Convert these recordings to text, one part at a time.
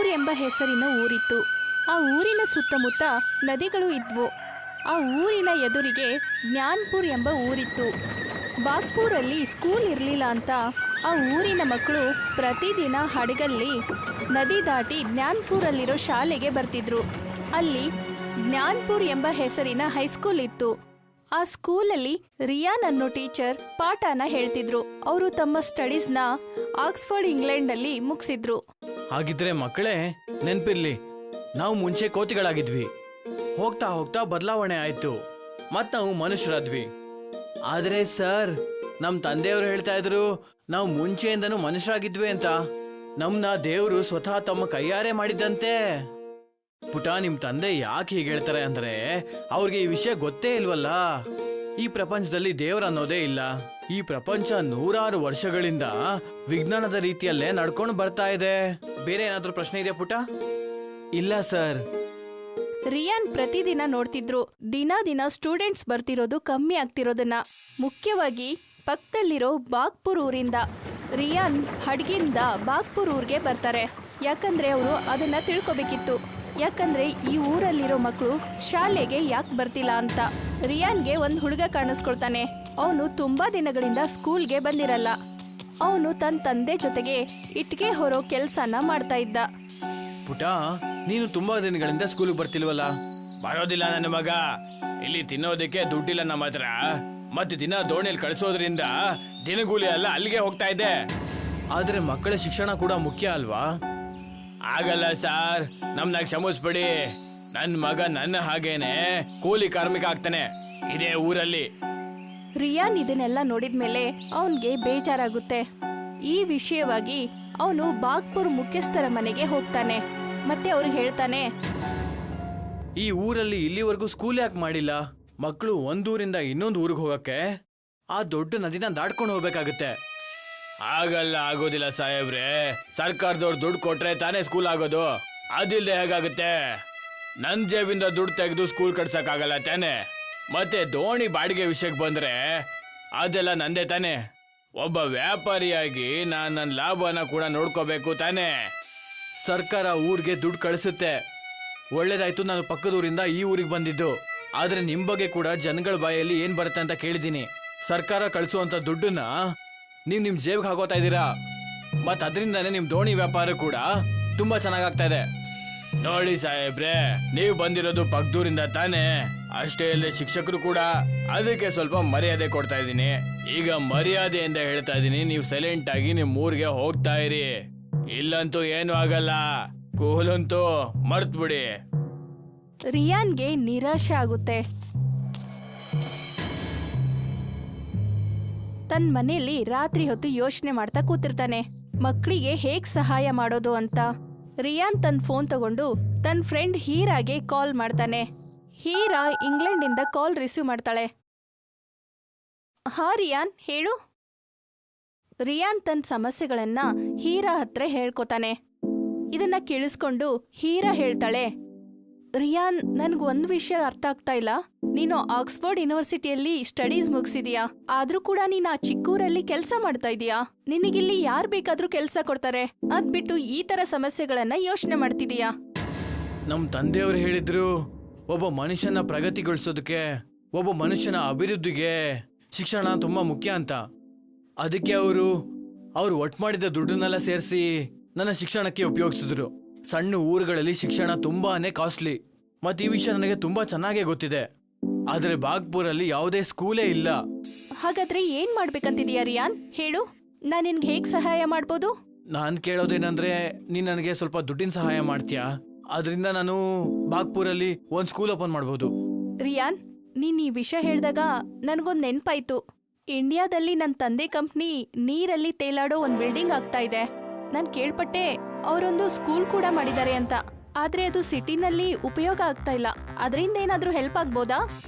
ಬಾಗ್ಪುರ್ ಎಂಬ ಹೆಸರಿನ ಊರಿತ್ತು. ಆ ಊರಿನ ಸುತ್ತಮುತ್ತ ನದಿಗಳು ಇದ್ವು. ಆ ಊರಿನ ಎದುರಿಗೆ ಜ್ಞಾನ್ಪುರ್ ಎಂಬ ಊರಿತ್ತು. ಬಾಗ್ಪುರಲ್ಲಿ ಸ್ಕೂಲ್ ಇರಲಿಲ್ಲ ಅಂತ ಆ ಊರಿನ ಮಕ್ಕಳು ಪ್ರತಿದಿನ ಹಡಗಲ್ಲಿ ನದಿ ದಾಟಿ ಜ್ಞಾನ್ಪುರಲ್ಲಿರೋ ಶಾಲೆಗೆ ಬರ್ತಿದ್ರು. ಅಲ್ಲಿ ಜ್ಞಾನ್ಪುರ್ ಎಂಬ ಹೆಸರಿನ ಹೈಸ್ಕೂಲ್ ಇತ್ತು. ಆ ಸ್ಕೂಲಲ್ಲಿ ರಿಯಾನ್ ಅನ್ನೋ ಟೀಚರ್ ಪಾಠನ ಹೇಳ್ತಿದ್ರು. ಅವರು ತಮ್ಮ ಸ್ಟಡೀಸ್ನ ಆಕ್ಸ್ಫರ್ಡ್ ಇಂಗ್ಲೆಂಡಲ್ಲಿ ಮುಗಿಸಿದ್ರು. ಹಾಗಿದ್ರೆ ಮಕ್ಕಳೇ ನೆನ್ಪಿರ್ಲಿ, ನಾವು ಮುಂಚೆ ಕೋತಿಗಳಾಗಿದ್ವಿ. ಹೋಗ್ತಾ ಹೋಗ್ತಾ ಬದಲಾವಣೆ ಆಯ್ತು, ಮತ್ ನಾವು ಮನುಷ್ಯರಾದ್ವಿ. ಆದ್ರೆ ಸರ್, ನಮ್ ತಂದೆಯವರು ಹೇಳ್ತಾ ಇದ್ರು ನಾವು ಮುಂಚೆಯಿಂದನೂ ಮನುಷ್ಯರಾಗಿದ್ವಿ ಅಂತ. ನಮ್ನ ದೇವರು ಸ್ವತಃ ತಮ್ಮ ಕೈಯಾರೆ ಮಾಡಿದ್ದಂತೆ. ಪುಟ, ನಿಮ್ ತಂದೆ ಯಾಕೆ ಹೀಗೆ ಹೇಳ್ತಾರೆ ಅಂದ್ರೆ ಅವ್ರಿಗೆ ಈ ವಿಷಯ ಗೊತ್ತೇ ಇಲ್ವಲ್ಲ. ಈ ಪ್ರಪಂಚದಲ್ಲಿ ದೇವ್ರ ಅನ್ನೋದೇ ಇಲ್ಲ. ಈ ಪ್ರಪಂಚ ನೂರಾರು ವರ್ಷಗಳಿಂದ ವಿಜ್ಞಾನದ ರೀತಿಯಲ್ಲೇ ನಡ್ಕೊಂಡು ಬರ್ತಾ ಇದೆ. ಬೇರೆ ಏನಾದ್ರೂ ಪ್ರಶ್ನೆ ಇದೆಯಾ ಪುಟ? ಇಲ್ಲ ಸರ್. ರಿಯಾನ್ ಪ್ರತಿದಿನ ನೋಡ್ತಿದ್ರು ದಿನ ಸ್ಟೂಡೆಂಟ್ಸ್ ಬರ್ತಿರೋದು ಕಮ್ಮಿ ಆಗ್ತಿರೋದನ್ನ. ಮುಖ್ಯವಾಗಿ ಪಕ್ಕದಲ್ಲಿರೋ ಬಾಗ್ಪುರ್ ಊರಿಂದ. ರಿಯಾನ್ ಹಡ್ಗಿಂದ ಬಾಗ್ಪುರ್ ಊರ್ಗೆ ಬರ್ತಾರೆ, ಯಾಕಂದ್ರೆ ಅವರು ಅದನ್ನ ತಿಳ್ಕೊಬೇಕಿತ್ತು. ಯಾಕಂದ್ರೆ ಈ ಊರಲ್ಲಿರೋ ಮಕ್ಕಳು ಶಾಲೆಗೆ ಯಾಕೆ ಬರ್ತಿಲ್ಲ ಅಂತ. ರಿಯಾನ್ಗೆ ಒಂದು ಹುಡುಗ ಕಾಣಿಸ್ಕೊಳ್ತಾನೆ. ಅವನು ತುಂಬಾ ದಿನಗಳಿಂದ ಸ್ಕೂಲ್ಗೆ ಬಂದಿರಲ್ಲ. ಅವನು ತನ್ನ ತಂದೆ ಜೊತೆಗೆ ಇಟ್ಗೆ ಹೊರೋ ಕೆಲ್ಸನ ಮಾಡ್ತಾ ಇದ್ದ. ಪುಟ, ನೀನು ತುಂಬಾ ದಿನಗಳಿಂದ ಸ್ಕೂಲಿಗೆ ಬರ್ತಿಲ್ವಲ್ಲ? ಬರೋದಿಲ್ಲ ನನ್ನ ಮಗ. ಇಲ್ಲಿ ತಿನ್ನೋದಕ್ಕೆ ದುಡ್ಡಿಲ್ಲ ನಮ್ಮ ಹತ್ರ. ಮತ್ತೆ ದಿನ ದೋಣಿಯಲ್ಲಿ ಕಳಿಸೋದ್ರಿಂದ ದಿನಗೂಲಿ ಎಲ್ಲ ಅಲ್ಲಿಗೆ ಹೋಗ್ತಾ ಇದೆ. ಆದ್ರೆ ಮಕ್ಕಳ ಶಿಕ್ಷಣ ಕೂಡ ಮುಖ್ಯ ಅಲ್ವಾ? ಆಗಲ್ಲ ಸಾರ್, ನಮ್ನ ಕ್ಷಮಿಸ್ಬಿಡಿ. ನನ್ ಮಗ ನನ್ನ ಹಾಗೇನೆ ಕೂಲಿ ಕಾರ್ಮಿಕ ಆಗ್ತಾನೆ ಇದೇ ಊರಲ್ಲಿ. ರಿಯಾನ್ ಇದನ್ನೆಲ್ಲ ನೋಡಿದ್ಮೇಲೆ ಅವನ್ಗೆ ಬೇಜಾರಾಗುತ್ತೆ. ಈ ವಿಷಯವಾಗಿ ಅವನು ಬಾಗ್ಪುರ್ ಮುಖ್ಯಸ್ಥರ ಮನೆಗೆ ಹೋಗ್ತಾನೆ. ಮತ್ತೆ ಅವ್ರಿಗೆ ಹೇಳ್ತಾನೆ, ಈ ಊರಲ್ಲಿ ಇಲ್ಲಿವರೆಗೂ ಸ್ಕೂಲ್ ಯಾಕೆ ಮಾಡಿಲ್ಲ? ಮಕ್ಕಳು ಒಂದೂರಿಂದ ಇನ್ನೊಂದು ಊರಿಗೆ ಹೋಗಕ್ಕೆ ಆ ದೊಡ್ಡ ನದಿನ ದಾಟ್ಕೊಂಡು ಹೋಗ್ಬೇಕಾಗುತ್ತೆ. ಆಗಲ್ಲ, ಆಗೋದಿಲ್ಲ ಸಾಹೇಬ್ರೆ. ಸರ್ಕಾರದವ್ರು ದುಡ್ಡು ಕೊಟ್ರೆ ತಾನೇ ಸ್ಕೂಲ್ ಆಗೋದು. ಅದಿಲ್ದೆ ಹೇಗಾಗುತ್ತೆ? ನನ್ ಜೇಬಿಂದ ದುಡ್ಡು ತೆಗೆದು ಸ್ಕೂಲ್ ಕಟ್ಸಕ್ಕಾಗಲ್ಲ ತಾನೆ. ಮತ್ತೆ ದೋಣಿ ಬಾಡಿಗೆ ವಿಷಯಕ್ಕೆ ಬಂದ್ರೆ ಅದೆಲ್ಲ ನಂದೇ ತಾನೆ. ಒಬ್ಬ ವ್ಯಾಪಾರಿಯಾಗಿ ನಾನು ನನ್ನ ಲಾಭನ ಕೂಡ ನೋಡ್ಕೋಬೇಕು ತಾನೆ. ಸರ್ಕಾರ ಊರಿಗೆ ದುಡ್ಡು ಕಳಿಸುತ್ತೆ, ಒಳ್ಳೇದಾಯ್ತು ನಾನು ಪಕ್ಕದ ಊರಿಂದ ಈ ಊರಿಗೆ ಬಂದಿದ್ದು. ಆದ್ರೆ ನಿಮ್ ಬಗ್ಗೆ ಕೂಡ ಜನಗಳ ಬಾಯಲ್ಲಿ ಏನ್ ಬರುತ್ತೆ ಅಂತ ಕೇಳಿದೀನಿ. ಸರ್ಕಾರ ಕಳಿಸುವಂತ ದುಡ್ಡನ್ನ ನೀವ್ ನಿಮ್ ಜೇಬ್ಗೆ ಹಾಕೋತಾ ಇದ್ದೀರಾ. ಮತ್ ಅದರಿಂದಾನೇ ನಿಮ್ ದೋಣಿ ವ್ಯಾಪಾರ ಕೂಡ ತುಂಬಾ ಚೆನ್ನಾಗಾಗ್ತಾ ಇದೆ. ನೋಡಿ ಸಾಹೇಬ್ರೆ, ನೀವು ಬಂದಿರೋದು ಪಕ್ಕದೂರಿಂದ ತಾನೇ. ಅಷ್ಟೇ ಅಲ್ಲದೆ ಶಿಕ್ಷಕರು ಕೂಡ. ಅದಕ್ಕೆ ಸ್ವಲ್ಪ ಮರ್ಯಾದೆ ಕೊಡ್ತಾ ಇದ್ದೀನಿ. ಈಗ ಮರ್ಯಾದೆಯಿಂದ ಹೇಳ್ತಾ ಇದ್ದೀನಿ, ನೀವು ಸೈಲೆಂಟ್ ಆಗಿ ನಿಮ್ ಊರಿಗೆ ಹೋಗ್ತಾ ಇರಿ. ಇಲ್ಲಂತೂ ಏನು ಆಗಲ್ಲ. ಕೂಲಂತೂ ಮರ್ತ್ ಬಿಡಿ. ರಿಯಾನ್ಗೆ ನಿರಾಶೆ ಆಗುತ್ತೆ. ತನ್ನ ಮನೆಯಲ್ಲಿ ರಾತ್ರಿ ಹೊತ್ತು ಯೋಚನೆ ಮಾಡ್ತಾ ಕೂತಿರ್ತಾನೆ, ಮಕ್ಕಳಿಗೆ ಹೇಗ್ ಸಹಾಯ ಮಾಡೋದು ಅಂತ. ರಿಯಾನ್ ತನ್ನ ಫೋನ್ ತಗೊಂಡು ತನ್ನ ಫ್ರೆಂಡ್ ಹೀರಾಗೆ ಕಾಲ್ ಮಾಡ್ತಾನೆ. ಹೀರಾ ಇಂಗ್ಲೆಂಡಿಂದ ಕಾಲ್ ರಿಸೀವ್ ಮಾಡ್ತಾಳೆ. ಹಾ ರಿಯಾನ್, ಹೇಳು. ರಿಯಾನ್ ತನ್ನ ಸಮಸ್ಯೆಗಳನ್ನ ಹೀರಾ ಹತ್ರ ಹೇಳ್ಕೊತಾನೆ. ಇದನ್ನ ಕೇಳಿಸ್ಕೊಂಡು ಹೀರಾ ಹೇಳ್ತಾಳೆ, ರಿಯಾನ್, ನನ್ಗೊಂದು ವಿಷಯ ಅರ್ಥ ಆಗ್ತಾ ಇಲ್ಲ. ನೀನು ಆಕ್ಸ್ಫರ್ಡ್ ಯೂನಿವರ್ಸಿಟಿಯಲ್ಲಿ ಸ್ಟಡೀಸ್ ಮುಗಿಸಿದ್ಯಾ, ಆದ್ರೂ ಕೂಡ ನೀನ್ ಆ ಚಿಕ್ಕೂರಲ್ಲಿ ಕೆಲಸ ಮಾಡ್ತಾ ಇದೀಯಾ. ನಿನಗಿಲ್ಲಿ ಯಾರ್ ಬೇಕಾದ್ರೂ ಕೆಲಸ ಕೊಡ್ತಾರೆ, ಅದ್ಬಿಟ್ಟು ಈ ತರ ಸಮಸ್ಯೆಗಳನ್ನ ಯೋಚನೆ ಮಾಡ್ತಿದೀಯಾ. ನಮ್ ತಂದೆಯವರು ಹೇಳಿದ್ರು, ಒಬ್ಬ ಮನುಷ್ಯನ ಪ್ರಗತಿಗೊಳಿಸೋದಕ್ಕೆ, ಒಬ್ಬ ಮನುಷ್ಯನ ಅಭಿವೃದ್ಧಿಗೆ ಶಿಕ್ಷಣ ತುಂಬಾ ಮುಖ್ಯ ಅಂತ. ಅದಕ್ಕೆ ಅವರು ಒಟ್ಟು ಮಾಡಿದ ದುಡ್ಡನ್ನೆಲ್ಲ ಸೇರಿಸಿ ನನ್ನ ಶಿಕ್ಷಣಕ್ಕೆ ಉಪಯೋಗಿಸಿದ್ರು. ಸಣ್ಣ ಊರುಗಳಲ್ಲಿ ಶಿಕ್ಷಣ ತುಂಬಾನೇ ಕಾಸ್ಟ್ಲಿ. ಮತ್ತೆ ಈ ವಿಷಯ ನನಗೆ ತುಂಬಾ ಚೆನ್ನಾಗೇ ಗೊತ್ತಿದೆ. ಆದ್ರೆ ಬಾಗ್ಪುರಲ್ಲಿ ಯಾವುದೇ ಸ್ಕೂಲೇ ಇಲ್ಲ. ಹಾಗಾದ್ರೆ ಏನ್ ಮಾಡ್ಬೇಕಂತಿದೀಯಾ ರಿಯಾನ್, ಹೇಳು. ನಾನ್ ನಿನ್ಗೆ ಹೇಗ್ ಸಹಾಯ ಮಾಡ್ಬೋದು? ನಾನ್ ಕೇಳೋದೇನಂದ್ರೆ, ನೀನ್ ನನಗೆ ಸ್ವಲ್ಪ ದುಡ್ಡಿನ ಸಹಾಯ ಮಾಡ್ತೀಯಾ? ಅದರಿಂದ ನಾನು ಬಾಗ್ಪುರಲ್ಲಿ ಒಂದ್ ಸ್ಕೂಲ್ ಓಪನ್ ಮಾಡ್ಬೋದು. ರಿಯಾನ್, ನೀನ್ ಈ ವಿಷಯ ಹೇಳಿದಾಗ ನನ್ಗೊಂದ್ ನೆನ್ಪಾಯ್ತು. ಇಂಡಿಯಾದಲ್ಲಿ ನನ್ನ ತಂದೆ ಕಂಪ್ನಿ ನೀರಲ್ಲಿ ತೇಲಾಡೋ ಒಂದ್ ಬಿಲ್ಡಿಂಗ್ ಆಗ್ತಾ ಇದೆ. ನಾನ್ ಕೇಳ್ಪಟ್ಟೆ ಅವರೊಂದು ಸ್ಕೂಲ್ ಕೂಡ ಮಾಡಿದ್ದಾರೆ ಅಂತ. ಆದ್ರೆ ಅದು ಸಿಟಿನಲ್ಲಿ ಉಪಯೋಗ ಆಗ್ತಾ ಇಲ್ಲ. ಅದರಿಂದ ಏನಾದ್ರೂ ಹೆಲ್ಪ್ ಆಗ್ಬೋದಾ?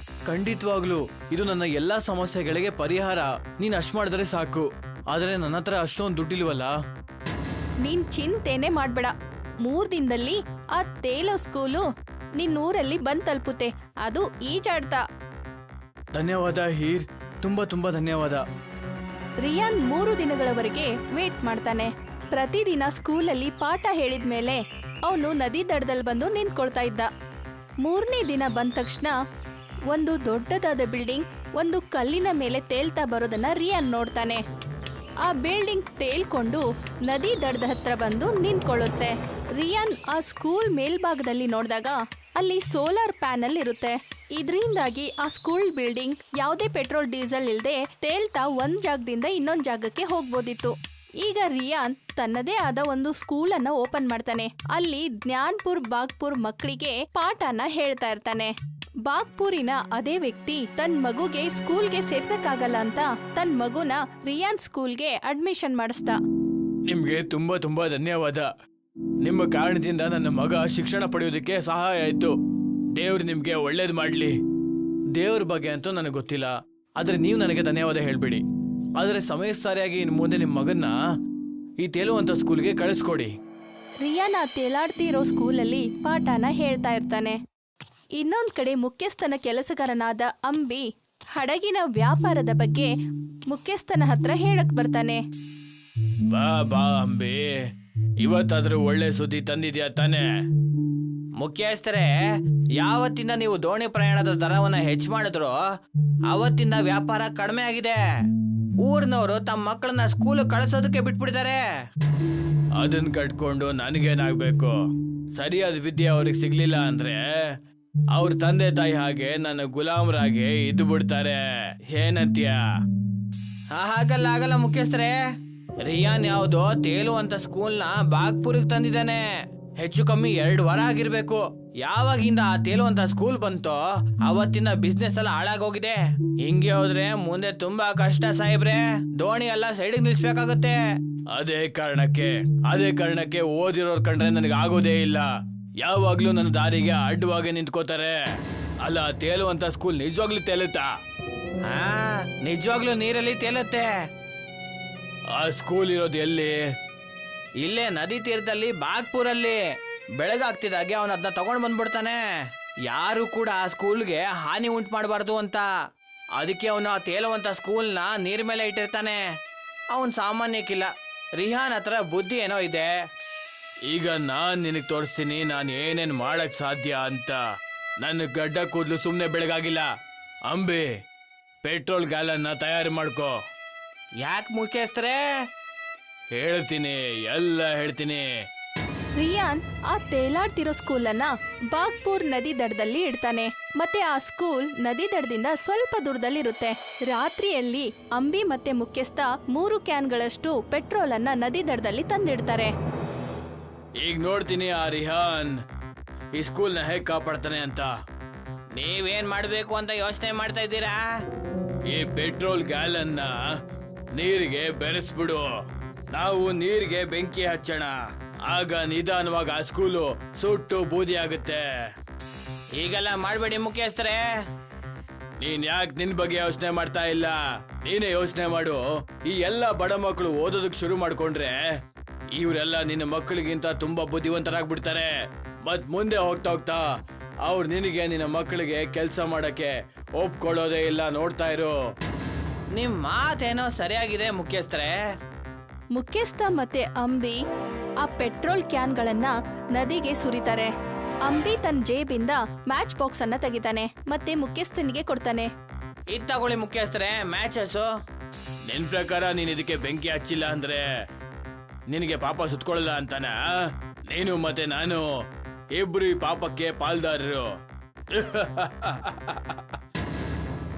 ಖಂಡಿತವಾಗ್ಲು, ಇದು ನನ್ನ ಎಲ್ಲಾ ಸಮಸ್ಯೆಗಳಿಗೆ ಪರಿಹಾರ. ನೀನ್ ಅಷ್ಟ್ ಮಾಡಿದ್ರೆ ಸಾಕು. ಆದ್ರೆ ನನ್ನ ಹತ್ರ ಅಷ್ಟೊಂದು ದುಡ್ಡಿಲ್ವಲ್ಲ. ನೀನ್ ಚಿಂತೆನೆ ಮಾಡ್ಬೇಡ. 3 ದಿನದಲ್ಲಿ ಆ ತೇಲೋ ಸ್ಕೂಲು ನಿನ್ ಊರಲ್ಲಿ ಬಂದ್ ತಲುಪುತ್ತೆ. ಅದು ಈಜಾಡ್ತಾ. ಧನ್ಯವಾದ ಹೀರ್, ತುಂಬಾ ತುಂಬಾ ಧನ್ಯವಾದ. ರಿಯಾನ್ 3 ದಿನಗಳವರೆಗೆ ವೇಟ್ ಮಾಡ್ತಾನೆ. ಪ್ರತಿದಿನ ಸ್ಕೂಲಲ್ಲಿ ಪಾಠ ಹೇಳಿದ್ಮೇಲೆ ಅವನು ನದಿ ದಡದಲ್ಲಿ ಬಂದು ನಿಂತ್ಕೊಳ್ತಾ ಇದ್ದ. 3ನೇ ದಿನ ಬಂದ ತಕ್ಷಣ ಒಂದು ದೊಡ್ಡದಾದ ಬಿಲ್ಡಿಂಗ್ ಒಂದು ಕಲ್ಲಿನ ಮೇಲೆ ತೇಲ್ತಾ ಬರೋದನ್ನ ರಿಯಾನ್ ನೋಡ್ತಾನೆ. ಆ ಬಿಲ್ಡಿಂಗ್ ತೇಲ್ಕೊಂಡು ನದಿ ದಡದ ಹತ್ರ ಬಂದು ನಿಂತ್ಕೊಳ್ಳುತ್ತೆ. ರಿಯಾನ್ ಆ ಸ್ಕೂಲ್ ಮೇಲ್ಭಾಗದಲ್ಲಿ ನೋಡಿದಾಗ ಅಲ್ಲಿ ಸೋಲಾರ್ ಪ್ಯಾನಲ್ ಇರುತ್ತೆ. ಇದರಿಂದಾಗಿ ಆ ಸ್ಕೂಲ್ ಬಿಲ್ಡಿಂಗ್ ಯಾವುದೇ ಪೆಟ್ರೋಲ್ ಡೀಸೆಲ್ ಇಲ್ಲದೆ ತೇಲ್ತಾ ಒಂದ್ ಜಾಗದಿಂದ ಇನ್ನೊಂದ್ ಜಾಗಕ್ಕೆ ಹೋಗ್ಬೋದಿತ್ತು. ಈಗ ರಿಯಾನ್ ತನ್ನದೇ ಆದ ಒಂದು ಸ್ಕೂಲ್ ಅನ್ನ ಓಪನ್ ಮಾಡ್ತಾನೆ. ಅಲ್ಲಿ ಜ್ಞಾನ್ಪುರ್ ಬಾಗ್ಪುರ್ ಮಕ್ಕಳಿಗೆ ಪಾಠನ ಹೇಳ್ತಾ ಇರ್ತಾನೆ. ಬಾಗ್ಪುರಿನ ಅದೇ ವ್ಯಕ್ತಿ ತನ್ನ ಮಗುಗೆ ಸ್ಕೂಲ್ಗೆ ಸೇರ್ಸಕ್ಕಾಗಲ್ಲ ಅಂತ ತನ್ನ ಮಗುನ ರಿಯಾನ್ ಸ್ಕೂಲ್ಗೆ ಅಡ್ಮಿಷನ್ ಮಾಡಿಸ್ದ. ನಿಮ್ಗೆ ತುಂಬಾ ತುಂಬಾ ಧನ್ಯವಾದ. ನಿಮ್ಮ ಕಾರಣದಿಂದ ನನ್ನ ಮಗ ಶಿಕ್ಷಣ ಪಡೆಯೋದಕ್ಕೆ ಸಹಾಯ ಆಯ್ತು. ದೇವ್ರು ನಿಮ್ಗೆ ಒಳ್ಳೇದು ಮಾಡ್ಲಿ. ದೇವ್ರ ಬಗ್ಗೆ ಅಂತೂ ನನಗೆ ಗೊತ್ತಿಲ್ಲ, ಆದ್ರೆ ನೀವು ನನಗೆ ಧನ್ಯವಾದ ಹೇಳ್ಬಿಡಿ. ಆದ್ರೆ ಸಮಯ ಸರಿಯಾಗಿ ಇನ್ನು ಮುಂದೆ ನಿಮ್ಮ ಮಗನ್ನ ಈ ತೇಲುವಂತ ಸ್ಕೂಲ್ಗೆ ಕಳಿಸ್ಕೊಡಿ. ರಿಯಾನ್ ಆ ತೇಲಾಡ್ತಿರೋ ಸ್ಕೂಲಲ್ಲಿ ಪಾಠನ ಹೇಳ್ತಾ ಇರ್ತಾನೆ. ಇನ್ನೊಂದ್ ಕಡೆ ಮುಖ್ಯಸ್ಥನ ಕೆಲಸಗಾರನಾದ ಅಂಬಿ ಹಡಗಿನ ವ್ಯಾಪಾರದ ಬಗ್ಗೆ ಮುಖ್ಯಸ್ಥನ ಹತ್ರ ಹೇಳಕ್ ಬರ್ತಾನೆ. ಬಾ ಬಾ ಅಂಬಿ, ಇವತ್ತಾದ್ರೂ ಒಳ್ಳೆ ಸುದ್ದಿ ತಂದಿದ್ಯಾ ತಾನೆ? ಮುಖ್ಯಸ್ಥರೇ, ಯಾವತ್ತಿಂದ ನೀವು ದೋಣಿ ಪ್ರಯಾಣದ ದರವನ್ನ ಹೆಚ್ಚು ಮಾಡಿದ್ರು ಅವತ್ತಿಂದ ವ್ಯಾಪಾರ ಕಡಿಮೆ ಆಗಿದೆ. ಊರ್ನವರು ತಮ್ಮ ಮಕ್ಕಳನ್ನ ಸ್ಕೂಲ್ ಕಳಿಸೋದಕ್ಕೆ ಬಿಟ್ಬಿಟ್ಟಿದ್ದಾರೆ. ಅದನ್ನ ಕಟ್ಕೊಂಡು ನನಗೇನಾಗ್ಬೇಕು? ಸರಿಯಾದ ವಿದ್ಯೆ ಅವ್ರಿಗೆ ಸಿಗ್ಲಿಲ್ಲ ಅಂದ್ರೆ ಅವ್ರ ತಂದೆ ತಾಯಿ ಹಾಗೆ ನನ್ನ ಗುಲಾಮರಾಗಿ ಇದ್ದು ಬಿಡ್ತಾರೆ. ಏನಂತೀಯ? ಆಗಲ್ಲ ಮುಖ್ಯಸ್ಥರೇ. ರಿಯಾನ್ ಯಾವ್ದೋ ತೇಲುವಂತ ಸ್ಕೂಲ್ನ ಬಾಗ್ಪುರಿಗೆ ತಂದಿದ್ದಾನೆ. ಹೆಚ್ಚು ಕಮ್ಮಿ 2 ವಾರ ಆಗಿರ್ಬೇಕು. ಯಾವಾಗಿಂದ ಆ ತೇಲುವಂತ ಸ್ಕೂಲ್ ಬಂತೋ ಅವತ್ತಿನ ಬಿಸ್ನೆಸ್ ಎಲ್ಲ ಹಾಳಾಗೋಗಿದೆ. ಹಿಂಗೆ ಹೋದ್ರೆ ಮುಂದೆ ತುಂಬಾ ಕಷ್ಟ ಸಾಹೇಬ್ರೆ. ದೋಣಿ ಎಲ್ಲ ಸೈಡಿಗೆ ನಿಲ್ಸ್ಬೇಕಾಗುತ್ತೆ. ಅದೇ ಕಾರಣಕ್ಕೆ ಓದಿರೋರ್ ಕಂಡ್ರೆ ನನಗೆ ಆಗೋದೇ ಇಲ್ಲ. ಯಾವಾಗ್ಲೂ ನನ್ನ ದಾರಿಗೆ ಅಡ್ಡವಾಗಿ ನಿಂತ್ಕೋತಾರೆ. ಅಲ್ಲ, ತೇಲುವಂತ ಸ್ಕೂಲ್ ನಿಜವಾಗ್ಲೂ ತೇಲುತ್ತಾ? ನಿಜವಾಗ್ಲೂ ನೀರಲ್ಲಿ ತೇಲುತ್ತೆ. ಆ ಸ್ಕೂಲ್ ಇರೋದು ಎಲ್ಲಿ? ಇಲ್ಲೇ ನದಿ ತೀರದಲ್ಲಿ ಬಾಗ್ಪುರಲ್ಲಿ. ಬೆಳಗಾಗ್ತಿದಾಗೆ ಅವನ ಅದನ್ನ ತಗೊಂಡ್ ಬಂದ್ಬಿಡ್ತಾನೆ. ಯಾರು ಕೂಡ ಆ ಸ್ಕೂಲ್ಗೆ ಹಾನಿ ಉಂಟು ಮಾಡಬಾರ್ದು ಅಂತ. ಅದಕ್ಕೆ ಅವನು ಆ ತೇಲುವಂತ ಸ್ಕೂಲ್ನ ನೀರ್ ಮೇಲೆ ಇಟ್ಟಿರ್ತಾನೆ. ಅವನ್ ಸಾಮಾನ್ಯಕ್ಕಿಲ್ಲ. ರಿಹಾನ್ ಹತ್ರ ಬುದ್ಧಿ ಏನೋ ಇದೆ. ಈಗ ನಾನ್ ನಿನಗೆ ತೋರಿಸ್ತೀನಿ ನಾನು ಏನೇನ್ ಮಾಡಕ್ ಸಾಧ್ಯ ಅಂತ. ನನ್ನ ಗಡ್ಡ ಕೂದಲು ಸುಮ್ಮನೆ ಬೆಳಗಾಗಿಲ್ಲ. ಅಂಬಿ, ಪೆಟ್ರೋಲ್ ಗ್ಯಾಲನ್ನ ತಯಾರು ಮಾಡ್ಕೋ. ಯಾಕೆ ಮುಖ್ಯಸ್ಥರೇ? ಎಲ್ಲ ಹೇಳ್ತೀನಿ. ರಿಯಾನ್ ಆ ತೇಲಾಡ್ತಿರೋ ಸ್ಕೂಲನ್ನ ಬಾಗ್ಪುರ್ ನದಿ ದಡದಲ್ಲಿ ಇಡ್ತಾನೆ. ಮತ್ತೆ ಆ ಸ್ಕೂಲ್ ನದಿ ದಡದಿಂದ ಸ್ವಲ್ಪ ದೂರದಲ್ಲಿರುತ್ತೆ. ರಾತ್ರಿಯಲ್ಲಿ ಅಂಬಿ ಮತ್ತೆ ಮುಖ್ಯಸ್ಥ 3 ಕ್ಯಾನ್ಗಳಷ್ಟು ಪೆಟ್ರೋಲ್ ಅನ್ನ ನದಿ ದಡದಲ್ಲಿ ತಂದಿಡ್ತಾರೆ. ಈಗ ನೋಡ್ತೀನಿ ಆ ರಿಹಾನ್ ಈ ಸ್ಕೂಲ್ನ ಹೇಗ್ ಕಾಪಾಡ್ತಾನೆ ಅಂತ. ನೀವೇನ್ ಮಾಡ್ಬೇಕು ಅಂತ ಯೋಚನೆ ಮಾಡ್ತಾ ಇದ್ದೀರಾ? ಈ ಪೆಟ್ರೋಲ್ ಗ್ಯಾಲನ್ನ ನೀರಿಗೆ ಬೆರೆಸ್ಬಿಡು. ನಾವು ನೀರಿಗೆ ಬೆಂಕಿ ಹಚ್ಚೋಣ. ಆಗ ನಿಧಾನವಾಗಿ ಆ ಸ್ಕೂಲು ಸುಟ್ಟು ಬೂದಿ ಆಗುತ್ತೆ. ಈಗೆಲ್ಲ ಮಾಡ್ಬೇಡಿ ಮುಖ್ಯಸ್ಥರೇ. ನೀನ್ ಯಾಕೆ ನಿನ್ ಬಗ್ಗೆ ಯೋಚನೆ ಮಾಡ್ತಾ ಇಲ್ಲ? ನೀನೇ ಯೋಚನೆ ಮಾಡು. ಈ ಎಲ್ಲ ಬಡ ಮಕ್ಕಳು ಓದೋದಕ್ಕೆ ಶುರು ಮಾಡ್ಕೊಂಡ್ರೆ ಇವರೆಲ್ಲ ನಿನ್ನ ಮಕ್ಕಳಿಗಿಂತ ತುಂಬಾ ಬುದ್ಧಿವಂತರಾಗ್ಬಿಡ್ತಾರೆ. ಮತ್ ಮುಂದೆ ಹೋಗ್ತಾ ಹೋಗ್ತಾ ಅವ್ರು ನಿನ್ನ ಮಕ್ಕಳಿಗೆ ಕೆಲಸ ಮಾಡಕ್ಕೆ ಒಪ್ಕೊಳ್ಳೋದೇ ಇಲ್ಲ. ನೋಡ್ತಾ ಇರು. ನಿಮ್ ಮಾತೇನೋ ಸರಿಯಾಗಿದೆ ಮುಖ್ಯಸ್ಥರೇ. ಮುಖ್ಯಸ್ಥ ಮತ್ತೆ ಅಂಬಿ ಆ ಪೆಟ್ರೋಲ್ ಕ್ಯಾನ್ಗಳನ್ನ ನದಿಗೆ ಸುರಿತಾರೆ. ಅಂಬಿ ತನ್ನ ಜೇಬಿಂದ ಮ್ಯಾಚ್ ಬಾಕ್ಸ್ ಅನ್ನ ತೆಗಿತಾನೆ ಮತ್ತೆ ಮುಖ್ಯಸ್ಥನಿಗೆ ಕೊಡ್ತಾನೆ. ಇದ್ ತಗೊಳ್ಳಿ ಮುಖ್ಯಸ್ಥರೇ, ಮ್ಯಾಚಸ್. ನಿನ್ ಪ್ರಕಾರ ನೀನ್ ಇದಕ್ಕೆ ಬೆಂಕಿ ಹಚ್ಚಿಲ್ಲ ಅಂದ್ರೆ ನಿನಗೆ ಪಾಪ ಸುತ್ಕೊಳ್ಳಲ್ಲ ಅಂತಾನ? ನೀನು ಮತ್ತೆ ನಾನು ಇಬ್ರು ಈ ಪಾಪಕ್ಕೆ ಪಾಲ್ದಾರರು.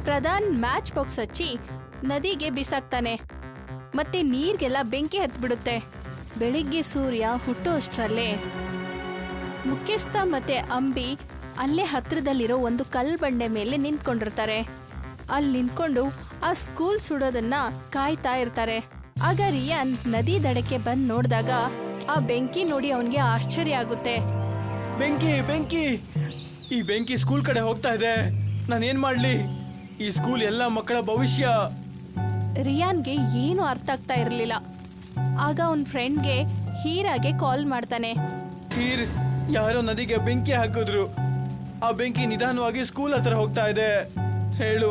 ಪ್ರಧಾನ್ ಮ್ಯಾಚ್ ಬಾಕ್ಸ್ ಹಚ್ಚಿ ನದಿಗೆ ಬಿಸಾಕ್ತಾನೆ ಮತ್ತೆ ನೀರ್ಗೆಲ್ಲ ಬೆಂಕಿ ಹತ್ಬಿಡುತ್ತೆ. ಬೆಳಿಗ್ಗೆ ಸೂರ್ಯ ಹುಟ್ಟೋಷ್ಟ್ರಲ್ಲೇ ಮುಖ್ಯಸ್ಥ ಮತ್ತೆ ಅಂಬಿ ಅಲ್ಲೇ ಹತ್ರದಲ್ಲಿರೋ ಒಂದು ಕಲ್ಲು ಬಂಡೆ ಮೇಲೆ ನಿಂತ್ಕೊಂಡಿರ್ತಾರೆ. ಅಲ್ಲಿ ನಿಂತ್ಕೊಂಡು ಆ ಸ್ಕೂಲ್ ಸುಡೋದನ್ನ ಕಾಯ್ತಾ ಇರ್ತಾರೆ. ಆಗ ರಿಯಾನ್ ನದಿ ದಡಕ್ಕೆ ಬಂದ್ ನೋಡಿದಾಗ ಆ ಬೆಂಕಿ ನೋಡಿ ಅವನಿಗೆ ಆಶ್ಚರ್ಯ ಆಗುತ್ತೆ. ಬೆಂಕಿ! ಈ ಬೆಂಕಿ ಸ್ಕೂಲ್ ಕಡೆ ಹೋಗ್ತಾ ಇದೆ. ನಾನೇನ್ ಮಾಡ್ಲಿ? ಈ ಸ್ಕೂಲ್ ಎಲ್ಲ ಮಕ್ಕಳ ಭವಿಷ್ಯ. ರಿಯಾನ್ಗೆ ಏನು ಅರ್ಥ ಆಗ್ತಾ ಇರಲಿಲ್ಲ. ಆಗ ಅವನ್ ಫ್ರೆಂಡ್ಗೆ ಹೀರಾಗೆ ಕಾಲ್ ಮಾಡ್ತಾನೆ. ಹೀರ್, ಯಾರೋ ನದಿಗೆ ಬೆಂಕಿ ಹಾಕಿದ್ರು. ಆ ಬೆಂಕಿ ನಿಧಾನವಾಗಿ ಸ್ಕೂಲ್ ಹತ್ರ ಹೋಗ್ತಾ ಇದೆ. ಹೇಳು,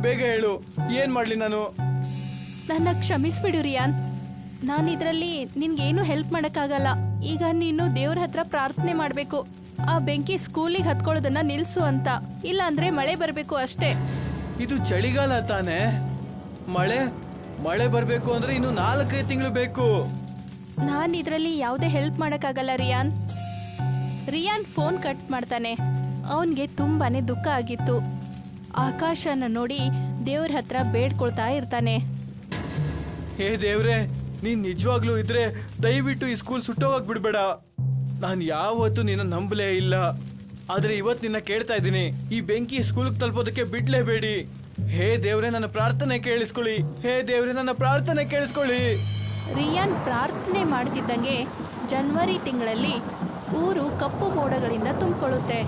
ಬೇಗ ಹೇಳು, ಏನ್ ಮಾಡ್ಲಿ ನಾನು? ನನ್ನ ಕ್ಷಮಿಸ್ಬಿಡು ರಿಯಾನ್, ನಾನು ಇದರಲ್ಲಿ ನಿನ್ಗೇನು ಹೆಲ್ಪ್ ಮಾಡಕ್ಕಾಗಲ್ಲ. ಈಗ ನೀನು ದೇವ್ರ ಹತ್ರ ಪ್ರಾರ್ಥನೆ ಮಾಡ್ಬೇಕು ಆ ಬೆಂಕಿ ಸ್ಕೂಲಿಗೆ ಹತ್ಕೊಳ್ಳೋದನ್ನ ನಿಲ್ಸು ಅಂತ, ಇಲ್ಲ ಅಂದ್ರೆ ಮಳೆ ಬರ್ಬೇಕು ಅಷ್ಟೇ. ಇದು ಚಳಿಗಾಲ ತಾನೆ, ಮಳೆ ಮಳೆ ಬರ್ಬೇಕು ಅಂದ್ರೆ ಇನ್ನು 4-5 ತಿಂಗಳು ಬೇಕು. ನಾನ್ ಇದ್ರಲ್ಲಿ ಯಾವುದೇ ಹೆಲ್ಪ್ ಮಾಡಕ್ಕಾಗಲ್ಲ ರಿಯಾನ್. ರಿಯಾನ್ ಫೋನ್ ಕಟ್ ಮಾಡ್ತಾನೆ. ಅವನ್ಗೆ ತುಂಬಾನೇ ದುಃಖ ಆಗಿತ್ತು. ಆಕಾಶನ ನೋಡಿ ದೇವ್ರ ಹತ್ರ ಬೇಡ್ಕೊಳ್ತಾ ಇರ್ತಾನೆ. ಹೇ ದೇವ್ರೆ, ನೀನ್ ನಿಜವಾಗ್ಲೂ ಇದ್ರೆ ದಯವಿಟ್ಟು ಈ ಸ್ಕೂಲ್ ಸುಟ್ಟೋಗಕ್ ಬಿಡ್ಬೇಡ. ನಾನು ಯಾವತ್ತೂ ನಿನ್ನ ನಂಬಲೇ ಇಲ್ಲ, ಆದ್ರೆ ಇವತ್ತು ನಿನ್ನ ಕೇಳ್ತಾ ಇದ್ದೀನಿ, ಈ ಬೆಂಕಿ ಸ್ಕೂಲ್ಗೆ ತಲುಪೋದಕ್ಕೆ ಬಿಡ್ಲೇಬೇಡಿ. ಹೇ ದೇವ್ರೆ, ನನ್ನ ಪ್ರಾರ್ಥನೆ ಕೇಳಿಸ್ಕೊಳ್ಳಿ. ಹೇ ದೇವ್ರೆ, ನನ್ನ ಪ್ರಾರ್ಥನೆ ಕೇಳಿಸ್ಕೊಳ್ಳಿ. ರಿಯಾನ್ ಪ್ರಾರ್ಥನೆ ಮಾಡ್ತಿದ್ದಂಗೆ ಜನವರಿ ತಿಂಗಳಲ್ಲಿ ಊರು ಕಪ್ಪು ಮೋಡಗಳಿಂದ ತುಂಬಿಕೊಳ್ಳುತ್ತೆ.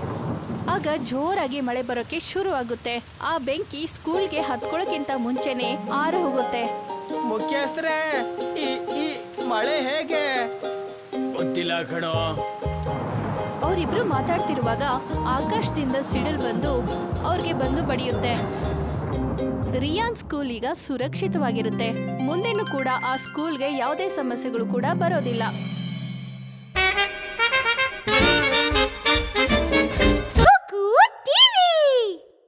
ಆಗ ಜೋರಾಗಿ ಮಳೆ ಬರೋಕೆ ಶುರು ಆಗುತ್ತೆ. ಆ ಬೆಂಕಿ ಸ್ಕೂಲ್ಗೆ ಹತ್ಕೊಳ್ಳೋಕ್ಕಿಂತ ಮುಂಚೆನೆ ಆರು ಹೋಗುತ್ತೆ. ಮುಖ್ಯಸ್ಥರೇ, ಈ ಮಳೆ ಹೇಗೆ ಗೊತ್ತಿಲ್ಲ ಕಣೋ. ಅವರಿಬ್ರು ಮಾತಾಡ್ತಿರುವಾಗ ಆಕಾಶದಿಂದ ಸಿಡಿಲ್ ಬಂದು ಅವ್ರಿಗೆ ಬಂದು ಬಡಿಯುತ್ತೆ. ರಿಯಾನ್ ಸ್ಕೂಲ್ ಈಗ ಸುರಕ್ಷಿತವಾಗಿರುತ್ತೆ. ಮುಂದೆನೂ ಕೂಡ ಆ ಸ್ಕೂಲ್ಗೆ ಯಾವುದೇ ಸಮಸ್ಯೆಗಳು ಕೂಡ ಬರೋದಿಲ್ಲ.